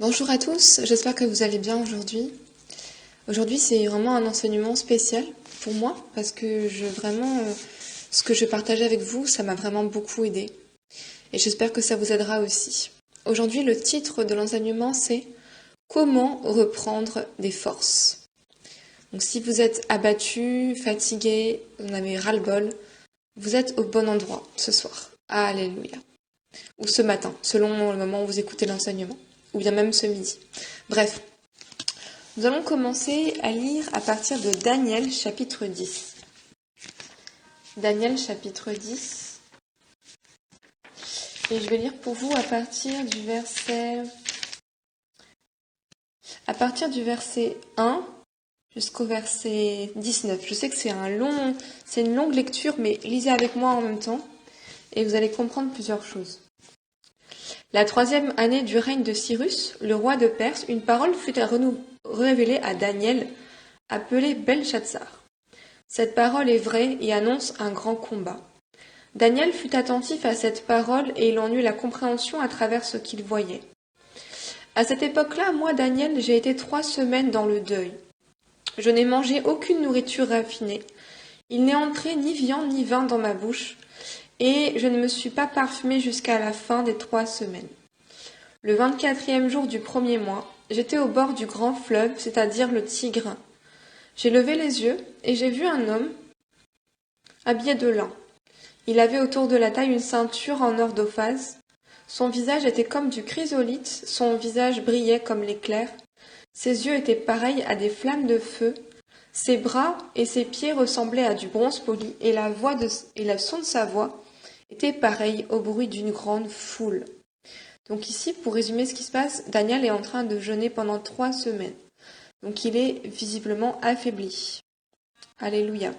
Bonjour à tous, j'espère que vous allez bien aujourd'hui. Aujourd'hui, c'est vraiment un enseignement spécial pour moi parce que ce que je partage avec vous, ça m'a vraiment beaucoup aidé. Et j'espère que ça vous aidera aussi. Aujourd'hui, le titre de l'enseignement, c'est Comment reprendre des forces. Donc si vous êtes abattu, fatigué, vous en avez ras-le-bol, vous êtes au bon endroit ce soir. Alléluia. Ou ce matin, selon le moment où vous écoutez l'enseignement. Ou bien même ce midi. Bref, nous allons commencer à lire à partir de Daniel chapitre 10. Daniel chapitre 10. Et je vais lire pour vous à partir du verset 1 jusqu'au verset 19. Je sais que c'est une longue lecture, mais lisez avec moi en même temps et vous allez comprendre plusieurs choses. La 3e année du règne de Cyrus, le roi de Perse, une parole fut révélée à Daniel, appelé Belshazzar. Cette parole est vraie et annonce un grand combat. Daniel fut attentif à cette parole et il en eut la compréhension à travers ce qu'il voyait. À cette époque-là, moi, Daniel, j'ai été 3 semaines dans le deuil. Je n'ai mangé aucune nourriture raffinée. Il n'est entré ni viande ni vin dans ma bouche, et je ne me suis pas parfumé jusqu'à la fin des 3 semaines. Le 24e jour du 1er mois, j'étais au bord du grand fleuve, c'est-à-dire le Tigre. J'ai levé les yeux et j'ai vu un homme habillé de lin. Il avait autour de la taille une ceinture en or d'Ophaz. Son visage était comme du chrysolite, son visage brillait comme l'éclair. Ses yeux étaient pareils à des flammes de feu. Ses bras et ses pieds ressemblaient à du bronze poli, et le son de sa voix était pareil au bruit d'une grande foule. Donc ici, pour résumer ce qui se passe, Daniel est en train de jeûner pendant 3 semaines. Donc il est visiblement affaibli. Alléluia.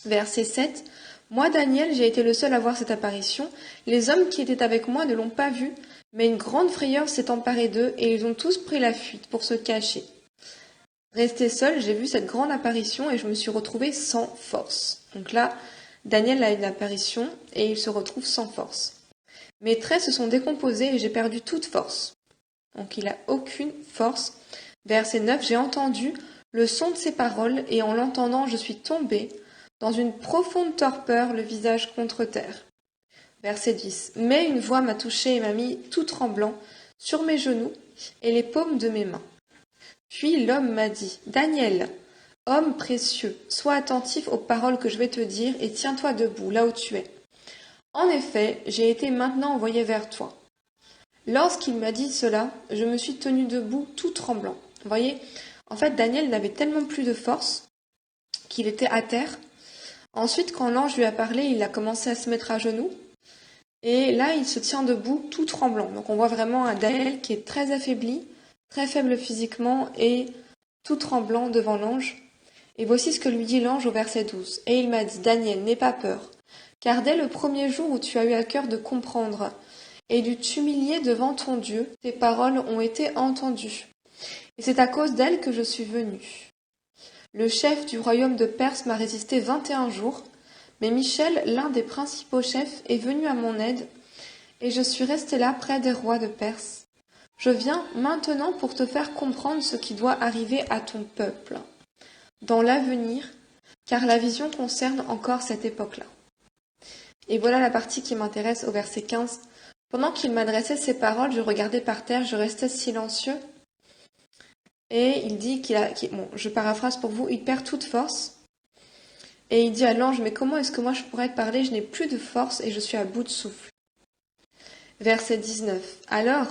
Verset 7. Moi, Daniel, j'ai été le seul à voir cette apparition. Les hommes qui étaient avec moi ne l'ont pas vue, mais une grande frayeur s'est emparée d'eux et ils ont tous pris la fuite pour se cacher. Resté seul, j'ai vu cette grande apparition et je me suis retrouvé sans force. Donc là, Daniel a une apparition et il se retrouve sans force. Mes traits se sont décomposés et j'ai perdu toute force. Donc il n'a aucune force. Verset 9, j'ai entendu le son de ses paroles et en l'entendant, je suis tombé dans une profonde torpeur, le visage contre terre. Verset 10. Mais une voix m'a touché et m'a mis tout tremblant sur mes genoux et les paumes de mes mains. Puis l'homme m'a dit, Daniel, homme précieux, sois attentif aux paroles que je vais te dire et tiens-toi debout là où tu es. En effet, j'ai été maintenant envoyé vers toi. Lorsqu'il m'a dit cela, je me suis tenu debout tout tremblant. Vous voyez, en fait, Daniel n'avait tellement plus de force qu'il était à terre. Ensuite, quand l'ange lui a parlé, il a commencé à se mettre à genoux. Et là, il se tient debout, tout tremblant. Donc on voit vraiment un Daniel qui est très affaibli, très faible physiquement et tout tremblant devant l'ange. Et voici ce que lui dit l'ange au verset 12. Et il m'a dit, Daniel, n'aie pas peur, car dès le premier jour où tu as eu à cœur de comprendre et de t'humilier devant ton Dieu, tes paroles ont été entendues. Et c'est à cause d'elles que je suis venu. Le chef du royaume de Perse m'a résisté 21 jours, mais Michel, l'un des principaux chefs, est venu à mon aide, et je suis resté là près des rois de Perse. Je viens maintenant pour te faire comprendre ce qui doit arriver à ton peuple, dans l'avenir, car la vision concerne encore cette époque-là. Et voilà la partie qui m'intéresse au verset 15. Pendant qu'il m'adressait ces paroles, je regardais par terre, je restais silencieux. Et il dit je paraphrase pour vous, il perd toute force. Et il dit à l'ange, mais comment est-ce que moi je pourrais te parler? Je n'ai plus de force et je suis à bout de souffle. Verset 19. Alors,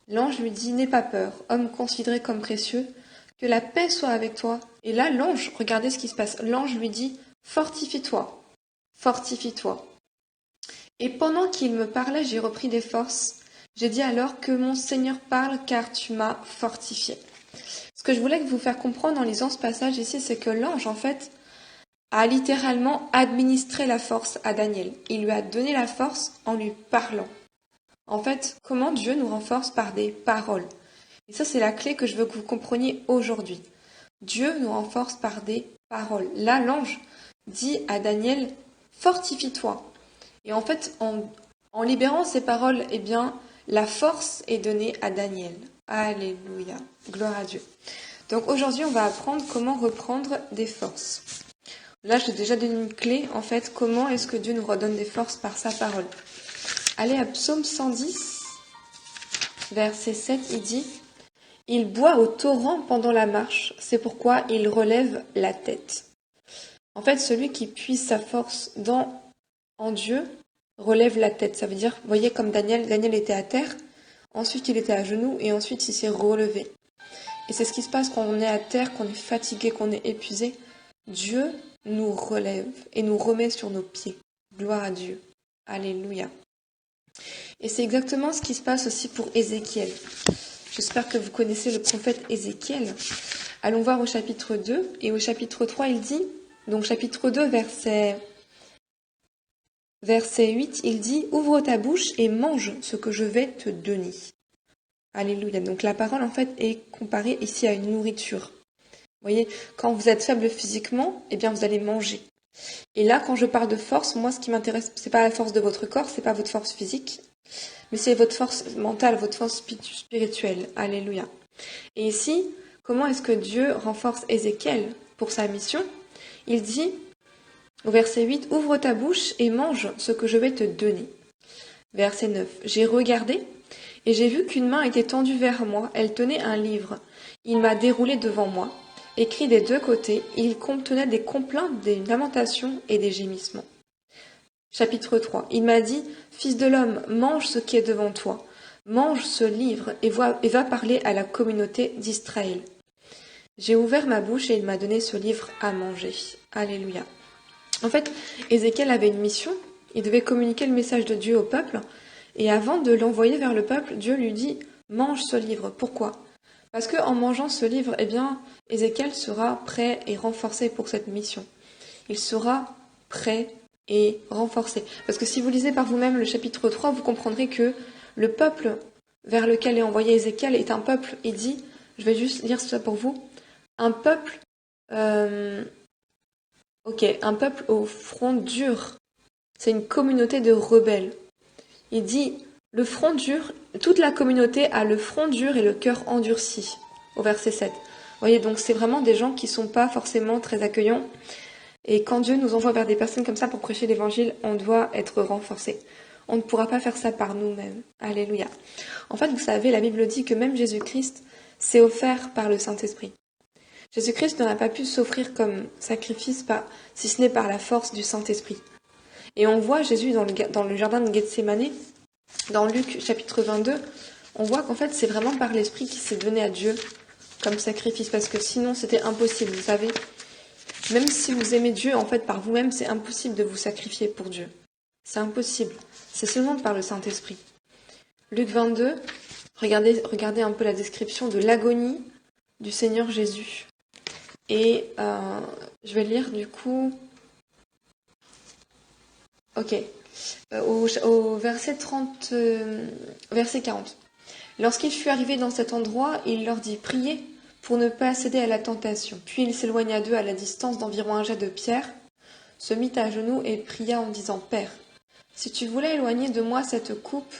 l'ange lui dit, n'aie pas peur, homme considéré comme précieux, que la paix soit avec toi. Et là, l'ange, regardez ce qui se passe. L'ange lui dit, fortifie-toi, fortifie-toi. Et pendant qu'il me parlait, j'ai repris des forces. J'ai dit alors que mon Seigneur parle car tu m'as fortifié. Ce que je voulais vous faire comprendre en lisant ce passage ici, c'est que l'ange, en fait, a littéralement administré la force à Daniel. Il lui a donné la force en lui parlant. En fait, comment Dieu nous renforce par des paroles. Et ça, c'est la clé que je veux que vous compreniez aujourd'hui. Dieu nous renforce par des paroles. Là, l'ange dit à Daniel, fortifie-toi. Et en fait, en libérant ces paroles, eh bien, la force est donnée à Daniel. Alléluia. Gloire à Dieu. Donc aujourd'hui, on va apprendre comment reprendre des forces. Là, je t'ai déjà donné une clé, en fait, comment est-ce que Dieu nous redonne des forces par sa parole. Allez à Psaume 110, verset 7, il dit « Il boit au torrent pendant la marche, c'est pourquoi il relève la tête. » En fait, celui qui puise sa force en Dieu relève la tête. Ça veut dire, vous voyez, comme Daniel était à terre, ensuite il était à genoux et ensuite il s'est relevé. Et c'est ce qui se passe quand on est à terre, qu'on est fatigué, qu'on est épuisé. Dieu nous relève et nous remet sur nos pieds. Gloire à Dieu. Alléluia. Et c'est exactement ce qui se passe aussi pour Ézéchiel. J'espère que vous connaissez le prophète Ézéchiel. Allons voir au chapitre 2 et au chapitre 3, il dit, donc chapitre 2, verset 8, il dit « Ouvre ta bouche et mange ce que je vais te donner. » Alléluia. Donc la parole, en fait, est comparée ici à une nourriture. Vous voyez, quand vous êtes faible physiquement, eh bien, vous allez manger. Et là, quand je parle de force, moi, ce qui m'intéresse, c'est pas la force de votre corps, c'est pas votre force physique, mais c'est votre force mentale, votre force spirituelle. Alléluia. Et ici, comment est-ce que Dieu renforce Ézéchiel pour sa mission? Il dit, au verset 8, « Ouvre ta bouche et mange ce que je vais te donner. » Verset 9, « J'ai regardé et j'ai vu qu'une main était tendue vers moi, elle tenait un livre. Il m'a déroulé devant moi, écrit des deux côtés, il contenait des complaintes, des lamentations et des gémissements. » Chapitre 3, il m'a dit, « Fils de l'homme, mange ce qui est devant toi, mange ce livre et va parler à la communauté d'Israël. » J'ai ouvert ma bouche et il m'a donné ce livre à manger. Alléluia. En fait, Ézéchiel avait une mission, il devait communiquer le message de Dieu au peuple, et avant de l'envoyer vers le peuple, Dieu lui dit « Mange ce livre ». Pourquoi ? Parce qu'en mangeant ce livre, eh bien, Ézéchiel sera prêt et renforcé pour cette mission. Il sera prêt et renforcé. Parce que si vous lisez par vous-même le chapitre 3, vous comprendrez que le peuple vers lequel est envoyé Ézéchiel est un peuple, il dit, je vais juste lire ça pour vous, un peuple, un peuple au front dur. C'est une communauté de rebelles. Il dit, le front dur, toute la communauté a le front dur et le cœur endurci, au verset 7. Vous voyez, donc c'est vraiment des gens qui ne sont pas forcément très accueillants. Et quand Dieu nous envoie vers des personnes comme ça pour prêcher l'évangile, on doit être renforcé. On ne pourra pas faire ça par nous-mêmes. Alléluia. En fait, vous savez, la Bible dit que même Jésus-Christ s'est offert par le Saint-Esprit. Jésus-Christ n'aurait pas pu s'offrir comme sacrifice si ce n'est par la force du Saint-Esprit. Et on voit Jésus dans le jardin de Gethsémanée, dans Luc chapitre 22, on voit qu'en fait c'est vraiment par l'Esprit qui s'est donné à Dieu comme sacrifice, parce que sinon c'était impossible, vous savez. Même si vous aimez Dieu, en fait par vous-même, c'est impossible de vous sacrifier pour Dieu. C'est impossible. C'est seulement par le Saint-Esprit. Luc 22, regardez un peu la description de l'agonie du Seigneur Jésus. Et je vais lire du coup... Ok. Au verset 40. Lorsqu'il fut arrivé dans cet endroit, il leur dit « Priez pour ne pas céder à la tentation. » Puis il s'éloigna d'eux à la distance d'environ un jet de pierre, se mit à genoux et pria en disant « Père, si tu voulais éloigner de moi cette coupe,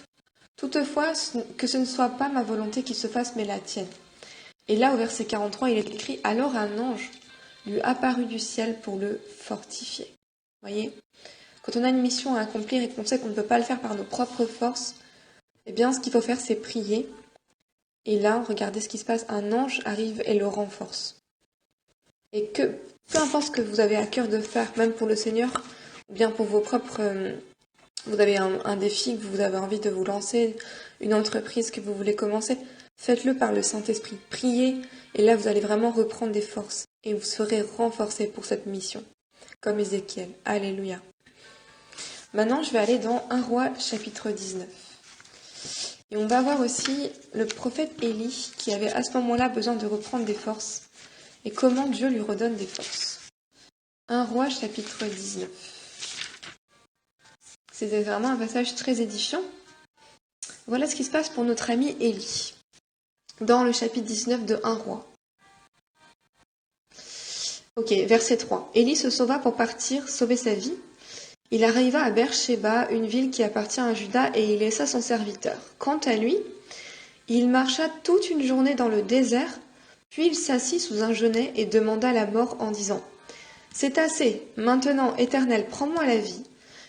toutefois que ce ne soit pas ma volonté qui se fasse mais la tienne. » Et là, au verset 43, il est écrit « Alors un ange lui apparut du ciel pour le fortifier. » Voyez ? Quand on a une mission à accomplir et qu'on sait qu'on ne peut pas le faire par nos propres forces, eh bien, ce qu'il faut faire, c'est prier. Et là, regardez ce qui se passe. Un ange arrive et le renforce. Et que, peu importe ce que vous avez à cœur de faire, même pour le Seigneur, ou bien pour vos propres... vous avez un défi que vous avez envie de vous lancer, une entreprise que vous voulez commencer, faites-le par le Saint-Esprit. Priez, et là, vous allez vraiment reprendre des forces. Et vous serez renforcés pour cette mission. Comme Ézéchiel. Alléluia. Maintenant, je vais aller dans 1 Roi chapitre 19. Et on va voir aussi le prophète Élie qui avait à ce moment-là besoin de reprendre des forces et comment Dieu lui redonne des forces. 1 Roi chapitre 19. C'est vraiment un passage très édifiant. Voilà ce qui se passe pour notre ami Élie dans le chapitre 19 de 1 Roi. Ok, verset 3. Élie se sauva pour partir, sauver sa vie. Il arriva à Beersheba, une ville qui appartient à Juda, et il laissa son serviteur. Quant à lui, Il marcha toute une journée dans le désert, puis il s'assit sous un genêt et demanda la mort en disant « C'est assez, maintenant, Éternel, prends-moi la vie,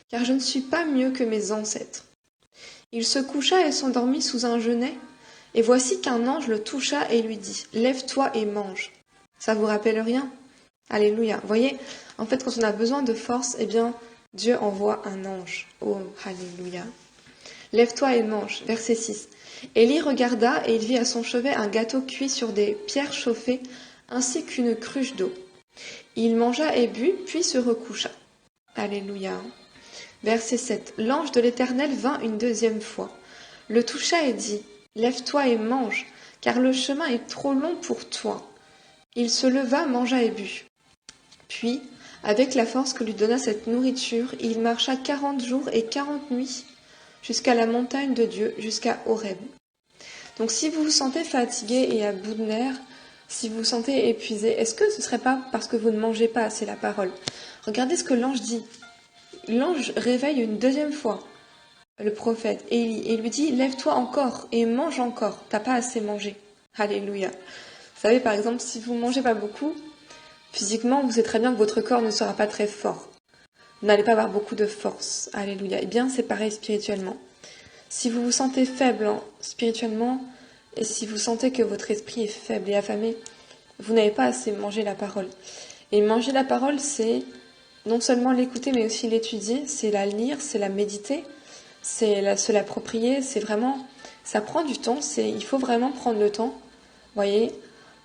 car je ne suis pas mieux que mes ancêtres. » Il se coucha et s'endormit sous un genêt, et voici qu'un ange le toucha et lui dit « Lève-toi et mange. » Ça vous rappelle rien? Alléluia. Vous voyez, en fait, quand on a besoin de force, eh bien, Dieu envoie un ange. Oh, alléluia. Lève-toi et mange. Verset 6. Élie regarda et il vit à son chevet un gâteau cuit sur des pierres chauffées, ainsi qu'une cruche d'eau. Il mangea et but, puis se recoucha. Alléluia. Verset 7. L'ange de l'Éternel vint une deuxième fois, le toucha et dit « Lève-toi et mange, car le chemin est trop long pour toi. » Il se leva, mangea et but. Puis, avec la force que lui donna cette nourriture, il marcha 40 jours et 40 nuits jusqu'à la montagne de Dieu, jusqu'à Horeb. Donc si vous vous sentez fatigué et à bout de nerfs, si vous vous sentez épuisé, est-ce que ce ne serait pas parce que vous ne mangez pas assez la parole? Regardez ce que l'ange dit. L'ange réveille une deuxième fois le prophète et lui dit « Lève-toi encore et mange encore, t'as pas assez mangé. » Alléluia. Vous savez, par exemple, si vous ne mangez pas beaucoup, physiquement, vous savez très bien que votre corps ne sera pas très fort. Vous n'allez pas avoir beaucoup de force. Alléluia. Eh bien, c'est pareil spirituellement. Si vous vous sentez faible spirituellement, et si vous sentez que votre esprit est faible et affamé, vous n'avez pas assez mangé la parole. Et manger la parole, c'est non seulement l'écouter, mais aussi l'étudier, c'est la lire, c'est la méditer, c'est se l'approprier, c'est vraiment... Ça prend du temps, il faut vraiment prendre le temps. Vous voyez,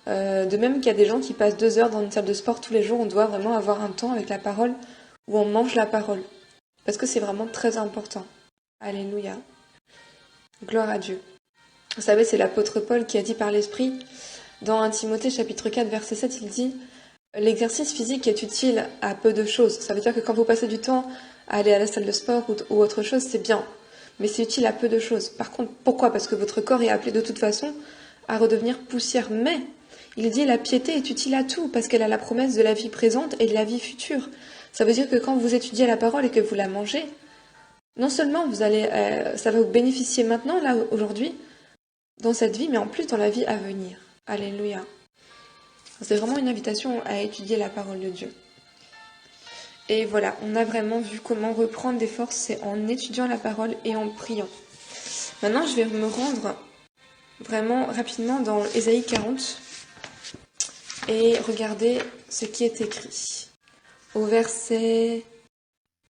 de même qu'il y a des gens qui passent 2 heures dans une salle de sport tous les jours, on doit vraiment avoir un temps avec la parole où on mange la parole. Parce que c'est vraiment très important. Alléluia. Gloire à Dieu. Vous savez, c'est l'apôtre Paul qui a dit par l'Esprit, dans 1 Timothée chapitre 4, verset 7, il dit « L'exercice physique est utile à peu de choses. » Ça veut dire que quand vous passez du temps à aller à la salle de sport ou autre chose, c'est bien. Mais c'est utile à peu de choses. Par contre, pourquoi? Parce que votre corps est appelé de toute façon à redevenir poussière. Mais, il dit « La piété est utile à tout, parce qu'elle a la promesse de la vie présente et de la vie future. » Ça veut dire que quand vous étudiez la parole et que vous la mangez, non seulement ça va vous bénéficier maintenant, là, aujourd'hui, dans cette vie, mais en plus dans la vie à venir. Alléluia. C'est vraiment une invitation à étudier la parole de Dieu. Et voilà, on a vraiment vu comment reprendre des forces, c'est en étudiant la parole et en priant. Maintenant, je vais me rendre vraiment rapidement dans Ésaïe 40 et regarder ce qui est écrit. Au verset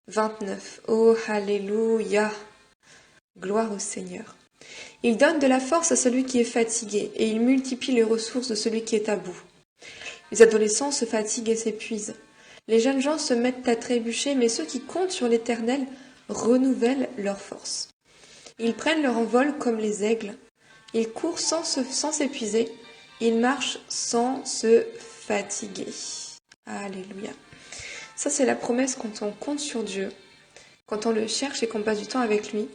29. Oh, alléluia! Gloire au Seigneur. Il donne de la force à celui qui est fatigué, et il multiplie les ressources de celui qui est à bout. Les adolescents se fatiguent et s'épuisent. Les jeunes gens se mettent à trébucher, mais ceux qui comptent sur l'Éternel renouvellent leur force. Ils prennent leur envol comme les aigles. Ils courent sans s'épuiser. Ils marchent sans se fatiguer. Alléluia. Ça, c'est la promesse quand on compte sur Dieu, quand on le cherche et qu'on passe du temps avec lui.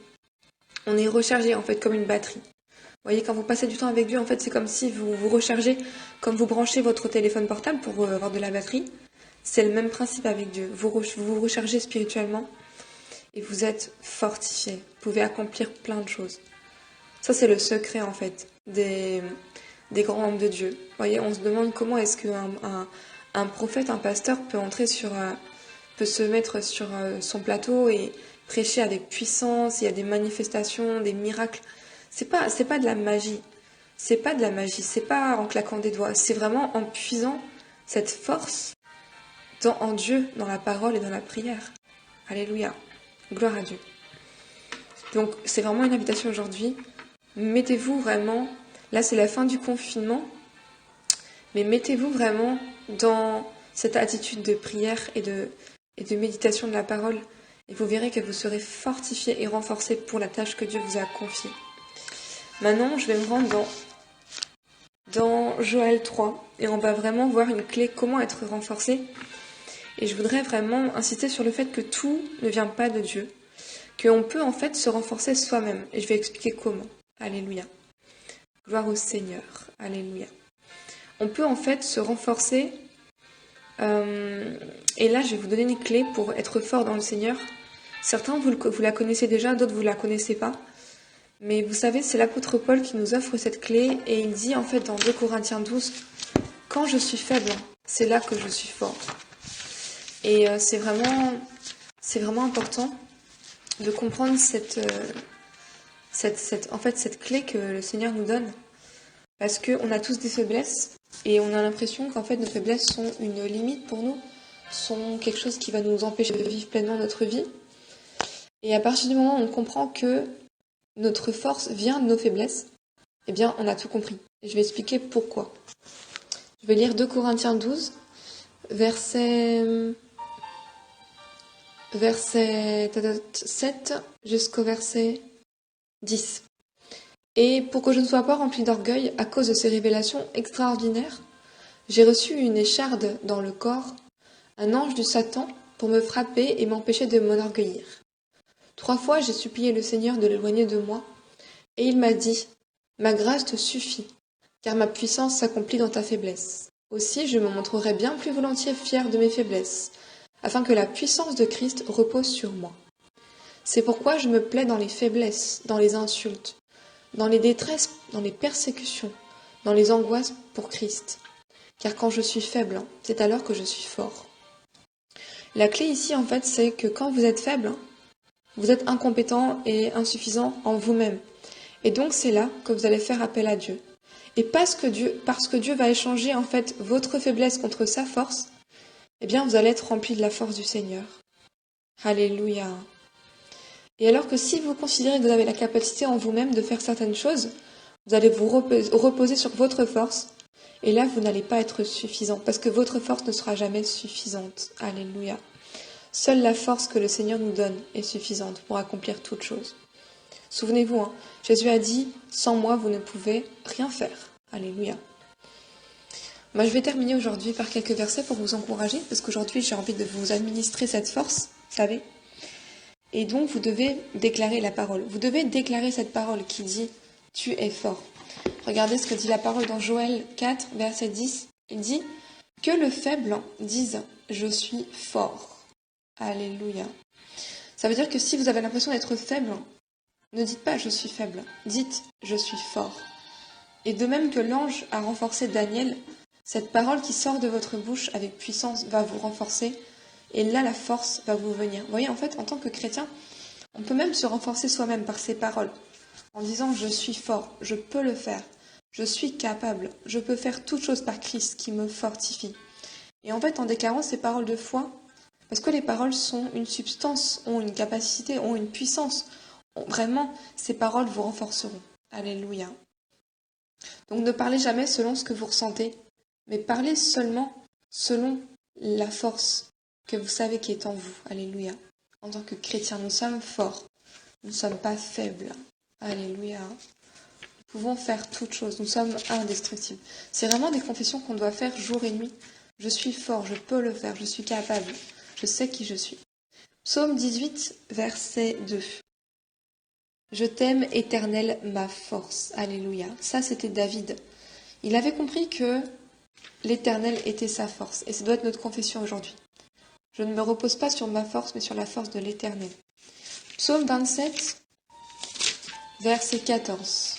On est rechargé, en fait, comme une batterie. Vous voyez, quand vous passez du temps avec Dieu, en fait, c'est comme si vous vous rechargez, comme vous branchez votre téléphone portable pour avoir de la batterie. C'est le même principe avec Dieu. Vous vous rechargez spirituellement et vous êtes fortifié. Vous pouvez accomplir plein de choses. Ça, c'est le secret, en fait, des grands hommes de Dieu. Vous voyez, on se demande comment est-ce qu'un prophète, un pasteur peut se mettre sur son plateau et prêcher avec puissance. Il y a des manifestations, des miracles. C'est pas de la magie. C'est pas de la magie. C'est pas en claquant des doigts. C'est vraiment en puisant cette force en Dieu, dans la parole et dans la prière. Alléluia. Gloire à Dieu. Donc, c'est vraiment une invitation aujourd'hui. Mettez-vous vraiment, là c'est la fin du confinement, mais mettez-vous vraiment dans cette attitude de prière et de méditation de la parole, et vous verrez que vous serez fortifiés et renforcés pour la tâche que Dieu vous a confiée. Maintenant, je vais me rendre dans Joël 3, et on va vraiment voir une clé, comment être renforcé. Et je voudrais vraiment insister sur le fait que tout ne vient pas de Dieu, qu'on peut en fait se renforcer soi-même, et je vais expliquer comment. Alléluia. Gloire au Seigneur. Alléluia. On peut en fait se renforcer. Et là, je vais vous donner une clé pour être fort dans le Seigneur. Certains, vous la connaissez déjà, d'autres, vous ne la connaissez pas. Mais vous savez, c'est l'apôtre Paul qui nous offre cette clé et il dit en fait dans 2 Corinthiens 12, quand je suis faible, c'est là que je suis fort. Et c'est vraiment important de comprendre cette clé que le Seigneur nous donne. Parce qu'on a tous des faiblesses et on a l'impression qu'en fait nos faiblesses sont une limite pour nous, sont quelque chose qui va nous empêcher de vivre pleinement notre vie. Et à partir du moment où on comprend que notre force vient de nos faiblesses, eh bien on a tout compris. Et je vais expliquer pourquoi. Je vais lire 2 Corinthiens 12, verset 7 jusqu'au verset 10. Et pour que je ne sois pas rempli d'orgueil à cause de ces révélations extraordinaires, j'ai reçu une écharde dans le corps, un ange du Satan, pour me frapper et m'empêcher de m'enorgueillir. 3 fois j'ai supplié le Seigneur de l'éloigner de moi, et il m'a dit, « Ma grâce te suffit, car ma puissance s'accomplit dans ta faiblesse. Aussi je me montrerai bien plus volontiers fier de mes faiblesses, afin que la puissance de Christ repose sur moi. C'est pourquoi je me plais dans les faiblesses, dans les insultes, dans les détresses, dans les persécutions, dans les angoisses pour Christ. Car quand je suis faible, c'est alors que je suis fort. » La clé ici, en fait, c'est que quand vous êtes faible, vous êtes incompétent et insuffisant en vous-même. Et donc, c'est là que vous allez faire appel à Dieu. Et parce que Dieu va échanger, en fait, votre faiblesse contre sa force, eh bien, vous allez être rempli de la force du Seigneur. Alléluia. Et alors que si vous considérez que vous avez la capacité en vous-même de faire certaines choses, vous allez vous reposer sur votre force, et là, vous n'allez pas être suffisant, parce que votre force ne sera jamais suffisante. Alléluia. Seule la force que le Seigneur nous donne est suffisante pour accomplir toute chose. Souvenez-vous, Jésus a dit, « Sans moi, vous ne pouvez rien faire. » Alléluia. Moi, je vais terminer aujourd'hui par quelques versets pour vous encourager, parce qu'aujourd'hui, j'ai envie de vous administrer cette force, vous savez. Et donc, vous devez déclarer la parole. Vous devez déclarer cette parole qui dit « Tu es fort ». Regardez ce que dit la parole dans Joël 4, verset 10. Il dit « Que le faible dise « Je suis fort ». Alléluia. Ça veut dire que si vous avez l'impression d'être faible, ne dites pas « Je suis faible », dites « Je suis fort ». Et de même que l'ange a renforcé Daniel, cette parole qui sort de votre bouche avec puissance va vous renforcer. Et là, la force va vous venir. Vous voyez, en fait, en tant que chrétien, on peut même se renforcer soi-même par ces paroles, en disant « Je suis fort, je peux le faire, je suis capable, je peux faire toute chose par Christ qui me fortifie. » Et en fait, en déclarant ces paroles de foi, parce que les paroles sont une substance, ont une capacité, ont une puissance, vraiment, ces paroles vous renforceront. Alléluia. Donc ne parlez jamais selon ce que vous ressentez, mais parlez seulement selon la force que vous savez qui est en vous. Alléluia. En tant que chrétiens, nous sommes forts. Nous ne sommes pas faibles. Alléluia. Nous pouvons faire toutes choses. Nous sommes indestructibles. C'est vraiment des confessions qu'on doit faire jour et nuit. Je suis fort, je peux le faire, je suis capable. Je sais qui je suis. Psaume 18, verset 2. Je t'aime, Éternel, ma force. Alléluia. Ça, c'était David. Il avait compris que l'Éternel était sa force. Et ça doit être notre confession aujourd'hui. Je ne me repose pas sur ma force, mais sur la force de l'Éternel. Psaume 27, verset 14.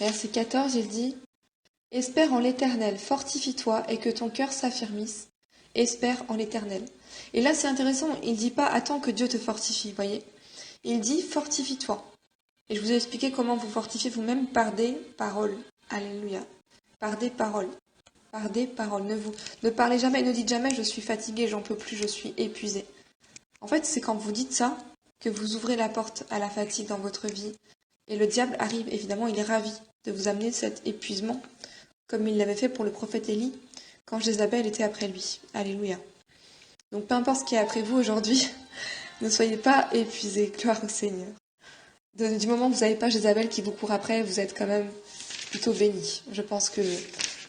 Verset 14, il dit « Espère en l'Éternel, fortifie-toi et que ton cœur s'affermisse. Espère en l'Éternel. » Et là, c'est intéressant, il ne dit pas « Attends que Dieu te fortifie », voyez. Il dit « Fortifie-toi ». Et je vous ai expliqué comment vous fortifier vous-même par des paroles. Alléluia. Par des paroles. Par des paroles. Ne parlez jamais, ne dites jamais « Je suis fatigué, j'en peux plus, je suis épuisé ». En fait, c'est quand vous dites ça que vous ouvrez la porte à la fatigue dans votre vie. Et le diable arrive, évidemment, il est ravi de vous amener cet épuisement, comme il l'avait fait pour le prophète Élie, quand Jézabel était après lui. Alléluia. Donc, peu importe ce qui est après vous aujourd'hui, ne soyez pas épuisés. Gloire au Seigneur. Du moment où vous n'avez pas Jézabel qui vous court après, vous êtes quand même plutôt bénis. Je pense que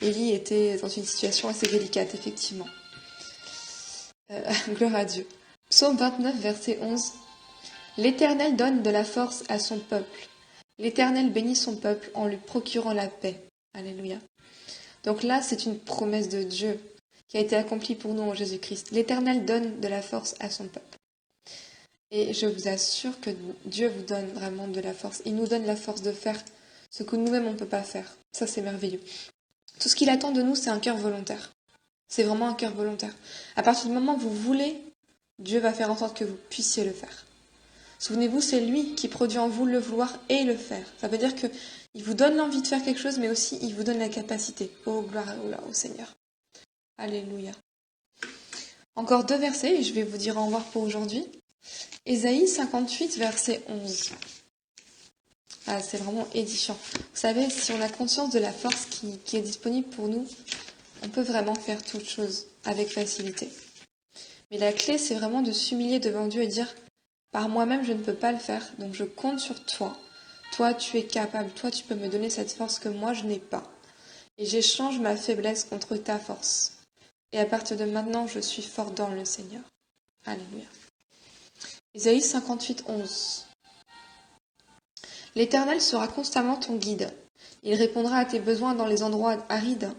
Élie était dans une situation assez délicate, effectivement. Gloire à Dieu. Psaume 29, verset 11. L'Éternel donne de la force à son peuple. L'Éternel bénit son peuple en lui procurant la paix. Alléluia. Donc là, c'est une promesse de Dieu qui a été accomplie pour nous en Jésus-Christ. L'Éternel donne de la force à son peuple. Et je vous assure que Dieu vous donne vraiment de la force. Il nous donne la force de faire ce que nous-mêmes on ne peut pas faire. Ça, c'est merveilleux. Tout ce qu'il attend de nous, c'est un cœur volontaire. C'est vraiment un cœur volontaire. À partir du moment où vous voulez, Dieu va faire en sorte que vous puissiez le faire. Souvenez-vous, c'est lui qui produit en vous le vouloir et le faire. Ça veut dire qu'il vous donne l'envie de faire quelque chose, mais aussi il vous donne la capacité. Oh, gloire au Seigneur. Alléluia. Encore 2 versets et je vais vous dire au revoir pour aujourd'hui. Ésaïe 58, verset 11. Ah, c'est vraiment édifiant. Vous savez, si on a conscience de la force qui est disponible pour nous, on peut vraiment faire toute chose avec facilité. Mais la clé, c'est vraiment de s'humilier devant Dieu et dire « Par moi-même, je ne peux pas le faire, donc je compte sur toi. Toi, tu es capable. Toi, tu peux me donner cette force que moi, je n'ai pas. Et j'échange ma faiblesse contre ta force. Et à partir de maintenant, je suis fort dans le Seigneur. » Alléluia. Ésaïe 58, 11. L'Éternel sera constamment ton guide. Il répondra à tes besoins dans les endroits arides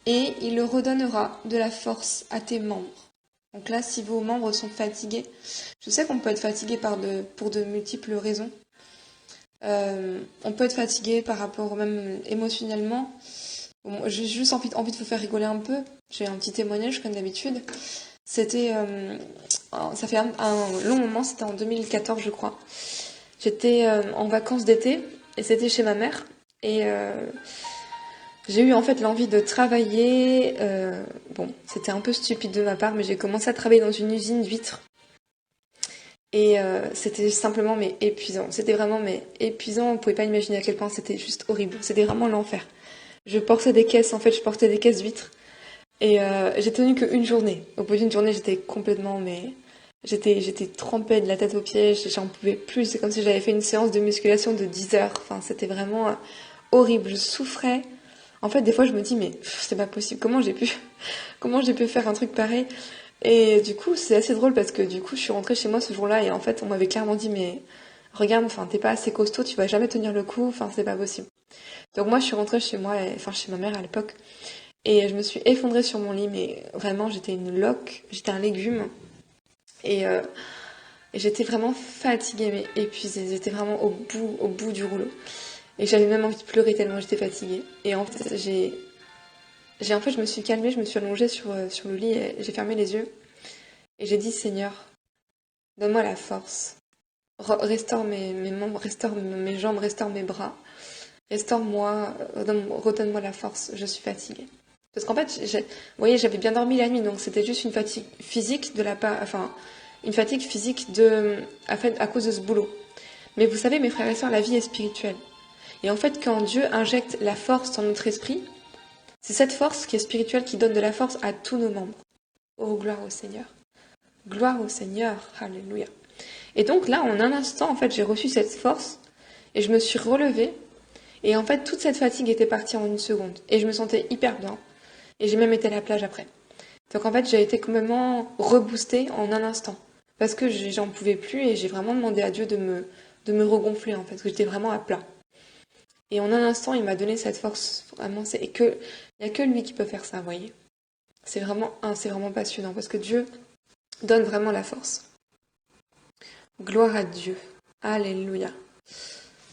et il redonnera de la force à tes membres. Donc là, si vos membres sont fatigués, je sais qu'on peut être fatigué pour de multiples raisons. On peut être fatigué par rapport même émotionnellement. Bon, j'ai juste envie de vous faire rigoler un peu. J'ai un petit témoignage comme d'habitude. C'était, ça fait un long moment, c'était en 2014 je crois. J'étais en vacances d'été et c'était chez ma mère. Et j'ai eu en fait l'envie de travailler. Bon, c'était un peu stupide de ma part, mais j'ai commencé à travailler dans une usine d'huîtres. Et c'était simplement mais épuisant. C'était vraiment mais épuisant. Vous pouvez pas imaginer à quel point c'était juste horrible. C'était vraiment l'enfer. Je portais des caisses d'huîtres. Et j'ai tenu qu'une journée. Au bout d'une journée, j'étais complètement mais j'étais trempée de la tête aux pieds. J'en pouvais plus. C'est comme si j'avais fait une séance de musculation de 10 heures. Enfin, c'était vraiment horrible. Je souffrais. En fait, des fois, je me dis, mais c'est pas possible. Comment j'ai pu faire un truc pareil? Et du coup, c'est assez drôle parce que du coup, je suis rentrée chez moi ce jour-là et en fait, on m'avait clairement dit, mais regarde, enfin, t'es pas assez costaud, tu vas jamais tenir le coup, enfin, c'est pas possible. Donc moi, je suis rentrée chez moi, enfin, chez ma mère à l'époque, et je me suis effondrée sur mon lit, mais vraiment, j'étais une loque, j'étais un légume, et j'étais vraiment fatiguée, mais épuisée, j'étais vraiment au bout du rouleau. Et j'avais même envie de pleurer tellement j'étais fatiguée. Et en fait, je me suis calmée, je me suis allongée sur le lit et j'ai fermé les yeux. Et j'ai dit, Seigneur, donne-moi la force. Restaure mes membres, restaure mes jambes, restaure mes bras. Restaure-moi, redonne-moi la force, je suis fatiguée. Parce qu'en fait, vous voyez, j'avais bien dormi la nuit, donc c'était juste une fatigue physique à cause de ce boulot. Mais vous savez, mes frères et sœurs, la vie est spirituelle. Et en fait, quand Dieu injecte la force dans notre esprit, c'est cette force qui est spirituelle qui donne de la force à tous nos membres. Oh, gloire au Seigneur. Gloire au Seigneur. Alléluia. Et donc là, en un instant, en fait, j'ai reçu cette force et je me suis relevée. Et en fait, toute cette fatigue était partie en une seconde. Et je me sentais hyper bien. Et j'ai même été à la plage après. Donc en fait, j'ai été complètement reboostée en un instant. Parce que j'en pouvais plus et j'ai vraiment demandé à Dieu de me regonfler, en fait. Parce que j'étais vraiment à plat. Et en un instant, il m'a donné cette force. Vraiment, il n'y a que lui qui peut faire ça, vous voyez. C'est vraiment passionnant parce que Dieu donne vraiment la force. Gloire à Dieu. Alléluia.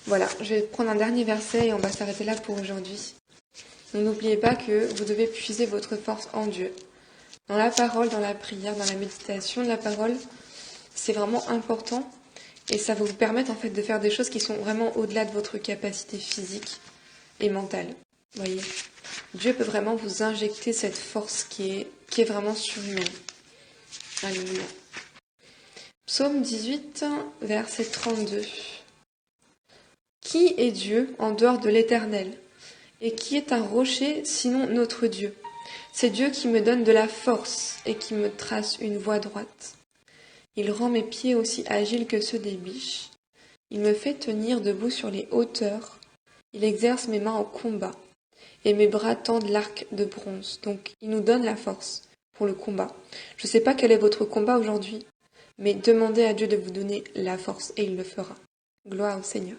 Voilà, je vais prendre un dernier verset et on va s'arrêter là pour aujourd'hui. Donc n'oubliez pas que vous devez puiser votre force en Dieu. Dans la parole, dans la prière, dans la méditation de la parole, c'est vraiment important. Et ça va vous permettre en fait de faire des choses qui sont vraiment au-delà de votre capacité physique et mentale. Vous voyez, Dieu peut vraiment vous injecter cette force qui est vraiment surhumaine. Alléluia. Psaume 18, verset 32. Qui est Dieu en dehors de l'Éternel? Et qui est un rocher sinon notre Dieu? C'est Dieu qui me donne de la force et qui me trace une voie droite. Il rend mes pieds aussi agiles que ceux des biches. Il me fait tenir debout sur les hauteurs. Il exerce mes mains au combat. Et mes bras tendent l'arc de bronze. Donc, il nous donne la force pour le combat. Je ne sais pas quel est votre combat aujourd'hui, mais demandez à Dieu de vous donner la force et il le fera. Gloire au Seigneur.